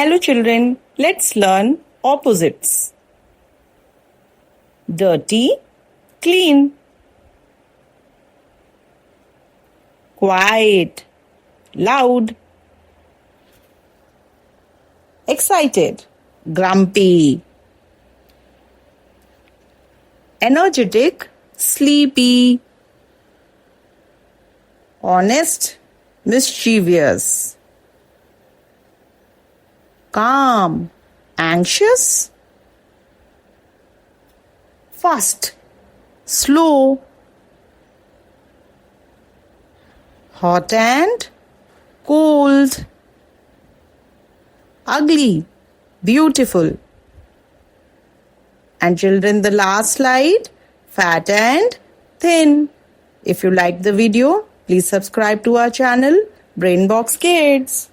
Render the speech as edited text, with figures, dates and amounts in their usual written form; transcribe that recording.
Hello children, let's learn opposites. Dirty, clean. Quiet, loud. Excited, grumpy. Energetic, sleepy. Honest, mischievous. Calm, anxious. Fast, slow. Hot and cold. Ugly, beautiful. And children, the last slide, fat and thin. If you like the video, please subscribe to our channel, Brainbox Kids.